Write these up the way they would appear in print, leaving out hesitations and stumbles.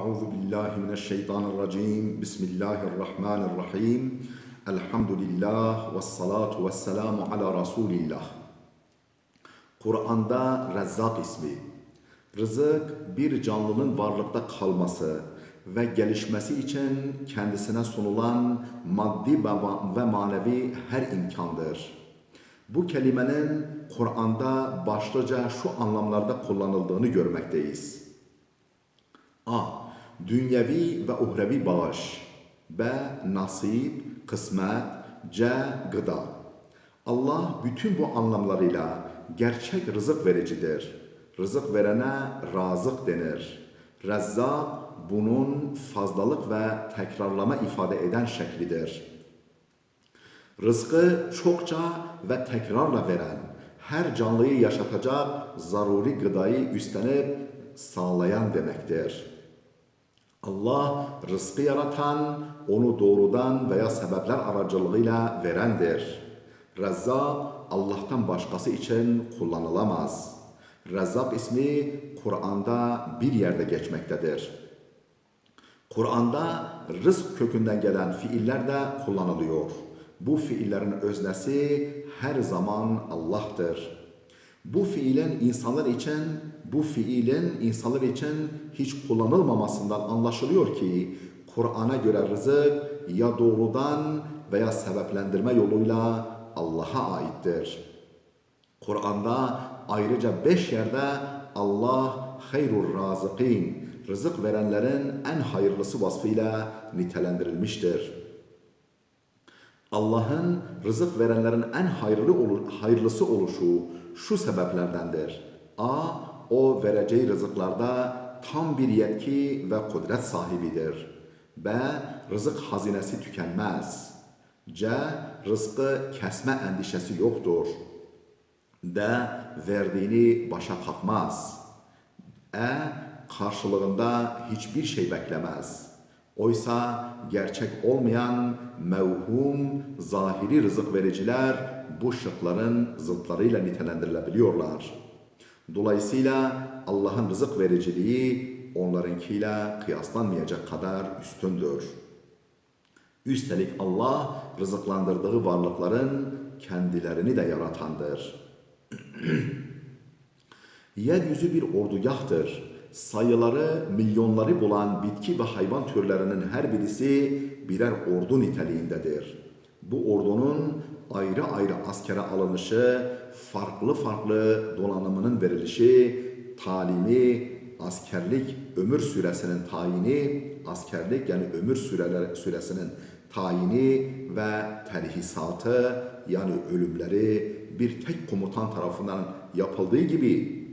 Euzu billahi mineşşeytanirracim. Bismillahirrahmanirrahim. Elhamdülillah ve salatu ve selamu ala Resulillah. Kur'an'da Rezzak ismi, rızık bir canlının varlıkta kalması ve gelişmesi için kendisine sunulan maddi ve manevi her imkandır. Bu kelimenin Kur'an'da başlıca şu anlamlarda kullanıldığını görmekteyiz. A. Dünyevi ve uhrevi bağış. B. Nasip, kısmet. C. Gıda. Allah bütün bu anlamlarıyla gerçek rızık vericidir. Rızık verene razık denir. Rezzak bunun fazlalık ve tekrarlama ifade eden şeklidir. Rızkı çokça ve tekrarla veren, her canlıyı yaşatacak zaruri gıdayı üstlenip sağlayan demektir. Allah rızkı yaratan, onu doğrudan veya sebepler aracılığıyla verendir. Rezzak Allah'tan başkası için kullanılamaz. Rezzak ismi Kur'an'da bir yerde geçmektedir. Kur'an'da rızk kökünden gelen fiiller de kullanılıyor. Bu fiillerin öznesi her zaman Allah'tır. Bu fiilin insanlar için hiç kullanılmamasından anlaşılıyor ki Kur'an'a göre rızık ya doğrudan veya sebeplendirme yoluyla Allah'a aittir. Kur'an'da ayrıca 5 yerde Allah hayrur razıkin, rızık verenlerin en hayırlısı vasfıyla nitelendirilmiştir. Allah'ın rızık verenlerin en hayırlısı oluşu şu sebeplerdendir. A. O vereceği rızıklarda tam bir yetki ve kudret sahibidir. B. Rızık hazinesi tükenmez. C. Rızkı kesme endişesi yoktur. D. Verdiğini başa kalkmaz. E. Karşılığında hiçbir şey beklemez. Oysa gerçek olmayan mevhum, zahiri rızık vericiler bu şıkların zıtlarıyla nitelendirilebiliyorlar. Dolayısıyla Allah'ın rızık vericiliği onlarınkiyle kıyaslanmayacak kadar üstündür. Üstelik Allah rızıklandırdığı varlıkların kendilerini de yaratandır. Yeryüzü bir ordugahtır. Sayıları milyonları bulan bitki ve hayvan türlerinin her birisi birer ordu niteliğindedir. Bu ordunun ayrı ayrı askere alınışı, farklı donanımının verilişi, talimi, askerlik ömür süresinin tayini, askerlik yani ömür süresinin tayini ve terhisatı yani ölümleri bir tek komutan tarafından yapıldığı gibi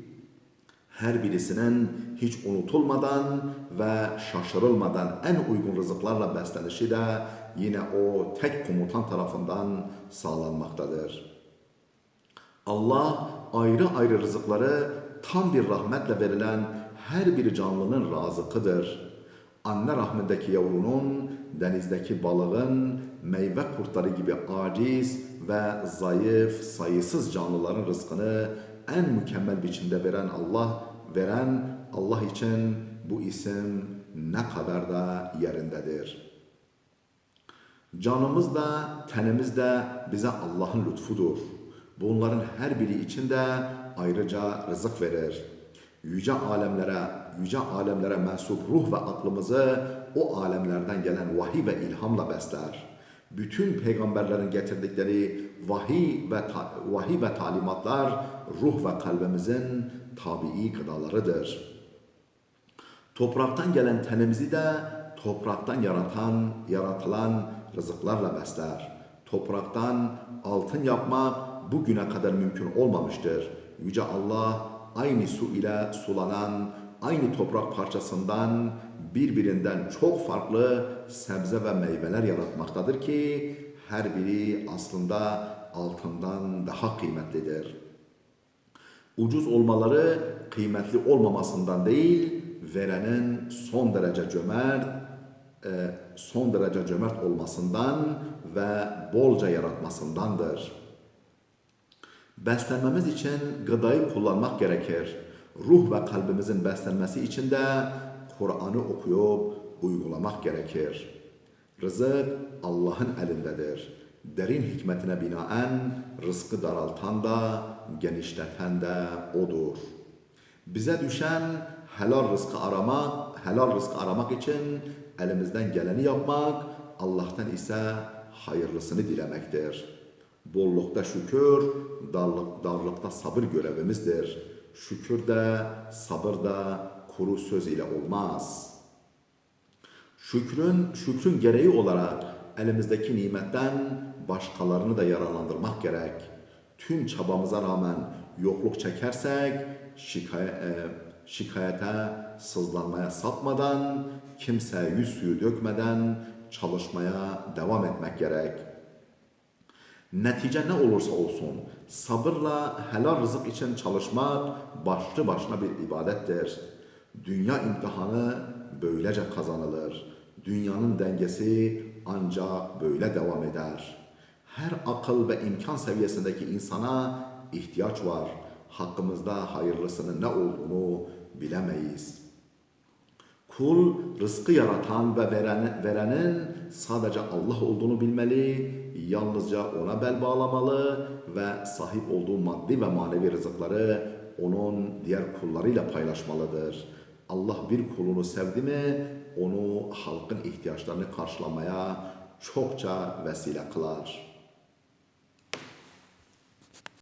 her birisinin hiç unutulmadan ve şaşırılmadan en uygun rızıklarla beslenişi de yine o tek komutan tarafından sağlanmaktadır. Allah ayrı ayrı rızıkları tam bir rahmetle verilen her bir canlının razıkıdır. Anne rahmindeki yavrunun, denizdeki balığın, meyve kurtları gibi aciz ve zayıf, sayısız canlıların rızkını en mükemmel biçimde veren Allah için bu isim ne kadar da yerindedir. Canımız da, tenimiz de bize Allah'ın lütfudur. Bunların her biri için de ayrıca rızık verir. Yüce alemlere mensup ruh ve aklımızı o alemlerden gelen vahiy ve ilhamla besler. Bütün peygamberlerin getirdikleri vahiy ve talimatlar ruh ve kalbimizin tabii gıdalarıdır. Topraktan gelen tenimizi de topraktan yaratılan rızıklarla besler. Topraktan altın yapmak bugüne kadar mümkün olmamıştır. Yüce Allah aynı su ile sulanan aynı toprak parçasından birbirinden çok farklı sebze ve meyveler yaratmaktadır ki her biri aslında altından daha kıymetlidir. Ucuz olmaları kıymetli olmamasından değil, verenin son derece cömert olmasından ve bolca yaratmasındandır. Beslenmemiz için gıdayı kullanmak gerekir. Ruh ve kalbimizin beslenmesi için de Kur'an'ı okuyup uygulamak gerekir. Rızık Allah'ın elindedir. Derin hikmetine binaen rızkı daraltan da genişleten de O'dur. Bize düşen helal rızkı aramak için elimizden geleni yapmak, Allah'tan ise hayırlısını dilemektir. Bollukta şükür, darlıkta sabır görevimizdir. Şükür de, sabır da kuru söz ile olmaz. Şükrün gereği olarak elimizdeki nimetten başkalarını da yararlandırmak gerek. Tüm çabamıza rağmen yokluk çekersek şikayete, sızlanmaya sapmadan, kimseye yüz suyu dökmeden çalışmaya devam etmek gerek. Netice ne olursa olsun sabırla helal rızık için çalışmak başlı başına bir ibadettir. Dünya imtihanı böylece kazanılır. Dünyanın dengesi ancak böyle devam eder. Her akıl ve imkan seviyesindeki insana ihtiyaç var. Hakkımızda hayırlısının ne olduğunu bilemeyiz. Kul rızkı yaratan ve verenin sadece Allah olduğunu bilmeli, yalnızca ona bel bağlamalı ve sahip olduğu maddi ve manevi rızıkları onun diğer kullarıyla paylaşmalıdır. Allah bir kulunu sevdi mi, onu halkın ihtiyaçlarını karşılamaya çokça vesile kılar.